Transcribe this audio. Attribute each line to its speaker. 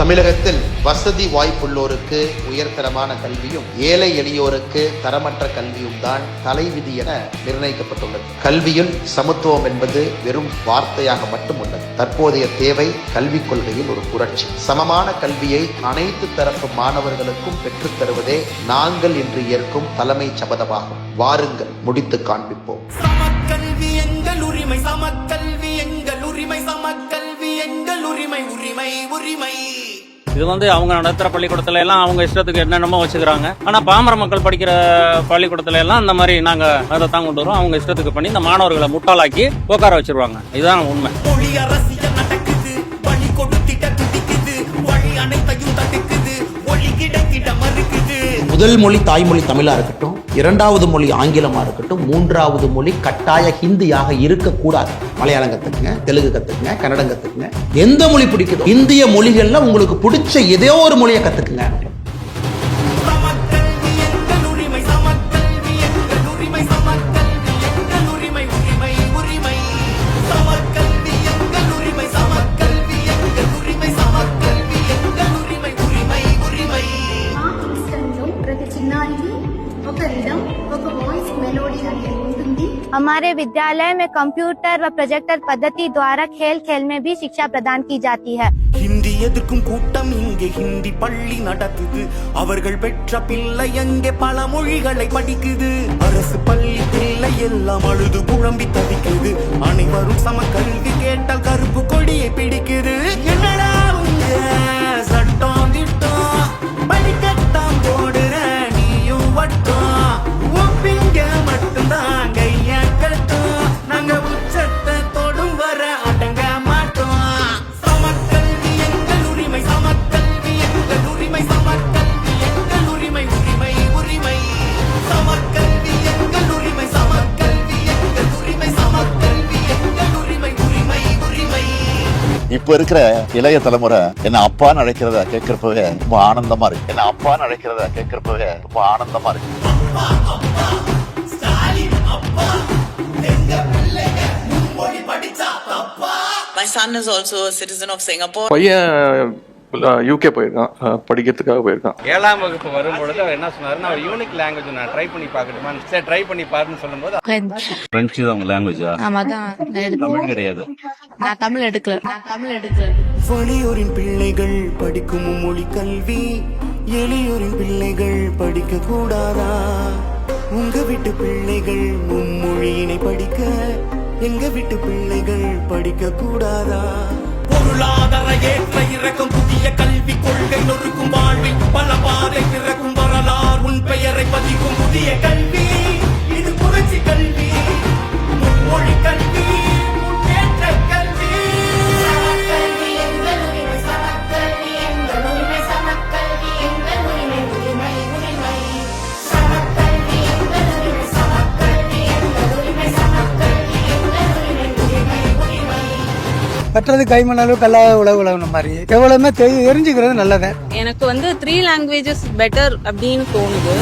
Speaker 1: தமிழகத்தில் வசதி வாய்ப்புள்ளோருக்கு உயர்தரமான கல்வியும் ஏழை எளியோருக்கு தரமற்ற கல்வியும் தான் தலைவிதி என நிர்ணயிக்கப்பட்டுள்ளது. கல்வியில் சமத்துவம் என்பது வெறும் வார்த்தையாக மட்டும் உள்ளது. தற்போதைய தேவை கல்விக் கொள்கையில் ஒரு புரட்சி. சமமான கல்வியை அனைத்து தரப்பு மாணவர்களுக்கும் பெற்றுத் தருவதே நாங்கள் இன்று ஏற்கும் தலைமை சபதமாகும். வாருங்கள், முடித்து காண்பிப்போம்.
Speaker 2: சமக்கல்வி எங்கள் உரிமை, சமக்கல்வி எங்கள் உரிமை, சமக்கல்வி எங்கள் உரிமை, உரிமை உரிமை.
Speaker 3: இது அவங்க நடத்துற பள்ளிக்கூடத்துல எல்லாம் அவங்க இஷ்டத்துக்கு என்னென்னமோ வச்சுக்கிறாங்க. ஆனா பாமர மக்கள் படிக்கிற பள்ளிக்கூடத்துல எல்லாம் இந்த மாதிரி நாங்க அதை தான் கொண்டு வரோம். அவங்க இஷ்டத்துக்கு பண்ணி இந்த மாணவர்களை முட்டாளாக்கி உட்கார வச்சிருவாங்க. இதுதான் உண்மை.
Speaker 2: மொழி அரசியல் நடக்குது, வழி கொடுத்திட துடிக்குது, வழி அனைத்தையும் தடுக்குது, ஒளி கிடைத்திட மறுக்குது.
Speaker 4: முதல் மொழி தாய்மொழி தமிழா இருக்கட்டும், இரண்டாவது மொழி ஆங்கிலமா இருக்கட்டும், மூன்றாவது மொழி கட்டாய ஹிந்தியாக இருக்கக்கூடாது. மலையாளம் கத்துக்குங்க, தெலுங்கு கத்துக்குங்க, கன்னடம் கத்துக்குங்க, எந்த மொழி பிடிக்குதோ இந்திய மொழிகள்ல உங்களுக்கு பிடிச்ச ஏதோ ஒரு மொழியை கத்துக்குங்க.
Speaker 2: சமக்கல்வி எங்கள் உரிமை, சமக்கல்வி எங்கள் உரிமை, சமக்கல்வி எங்கள் உரிமை, உரிமை உரிமை. சமக்கல்வி எங்கள் உரிமை, சமக்கல்வி எங்கள் உரிமை, சமக்கல்வி எங்கள் உரிமை, உரிமை உரிமை.
Speaker 5: हमारे विद्यालय में कंप्यूटर व प्रोजेक्टर पद्धति द्वारा खेल खेल में भी शिक्षा प्रदान की जाती है.
Speaker 2: ஹிந்தி எதிர்க்கும் கூட்டம் இங்கே ஹிந்தி பள்ளி நடக்குது. அவர்கள் பெற்ற பிள்ளை எங்கே பல மொழிகளை படிக்குது. அரசு பள்ளி பிள்ளை எல்லாம் அழுது புழம்பி தவிக்குது. அனைவரும் சமக்கல்வி கேட்டால் கருப்பு கொடியை பிடிக்குது. என்னடா உங்க சட்டம் திட்டம், படிக்கத்தான் போடுற நீயும் வட்டம், ஒப்பிங்க மட்டும்தான் கைய கட்டும், நாங்க உச்சத்தை தொடும் வர அடங்க மாட்டோம். சமக்கல்வி எங்கள் உரிமை, சமக்கல்வி எங்கள் உரிமை, சமக்கல்வி எங்கள் உரிமை, உரிமை உரிமை. சமக்கல்வி எங்கள் உரிமை, சமக்கல்வி எங்கள் உரிமை, சமக்கல்வி எங்கள் உரிமை, உரிமை உரிமை.
Speaker 6: இப்ப இருக்கிற இளைய தலைமுறை என்ன அப்பான்னு அழைக்கிறத கேட்கிறப்பவே ரொம்ப ஆனந்தமா இருக்கு. என்ன அப்பான்னு அழைக்கிறத கேட்கிறப்பவே ரொம்ப ஆனந்தமா இருக்கு.
Speaker 2: அப்பா அப்பா ஸ்டாலின் அப்பா, எங்க பிள்ளைங்க மும்மொழி படிச்சா தப்பா.
Speaker 7: My son is also a citizen of Singapore.
Speaker 8: பையன் யூகே போயிருக்கான், படிக்கிறதுக்காக போயிருக்கான்.
Speaker 3: 7ஆம் வகுப்பு வரும்பொழுது அவர் என்ன சொன்னாருன்னா, ஒரு யூனிக் லாங்குவேஜ் நான் ட்ரை பண்ணி பார்க்கணுமா, சரி ட்ரை பண்ணி பாருன்னு சொல்லும்போது
Speaker 9: பிரெஞ்சு தான் உங்க லாங்குவேஜா? தமிழ் கிடையாது.
Speaker 7: நான் தமிழ் எடுக்கல.
Speaker 2: வெளியூரின் பிள்ளைகள் படிக்கும் மும்மொழி கல்வி எளியோரின் பிள்ளைகள் படிக்க கூடாதா? உங்க வீட்டு பிள்ளைகள் மும்மொழியினை படிக்க எங்க வீட்டு பிள்ளைகள் படிக்க கூடாதா? பொருளாதார ஏற்ற இறக்கும் புதிய கல்வி கொள்கை நொறுக்கும் வாழ்வில் பல பாதை திறக்கும் வரலாறு உன் பெயரை பதிக்கும் புதிய கல்வி. இது புரட்சி கல்வி, மும்மொழி கல்வி, முன்னேற்ற கல்வி.
Speaker 5: சமக்கல்வி எங்கள் உரிமை, சமக்கல்வி எங்கள் உரிமை, சமக்கல்வி எங்கள் உரிமை, உரிமை உரிமை. சமக்கல்வி எங்கள் உரிமை, சமக்கல்வி எங்கள் உரிமை, சமக்கல்வி எங்கள் உரிமை, உரிமை உரிமை.
Speaker 10: கட்டுறது கைமண் அளவுக்கு அல்லாத உழவுன மாதிரி எவ்வளவுமே தெரிஞ்சுக்கிறது நல்லது.
Speaker 7: எனக்கு 3 languages பெட்டர் அப்படின்னு தோணுது.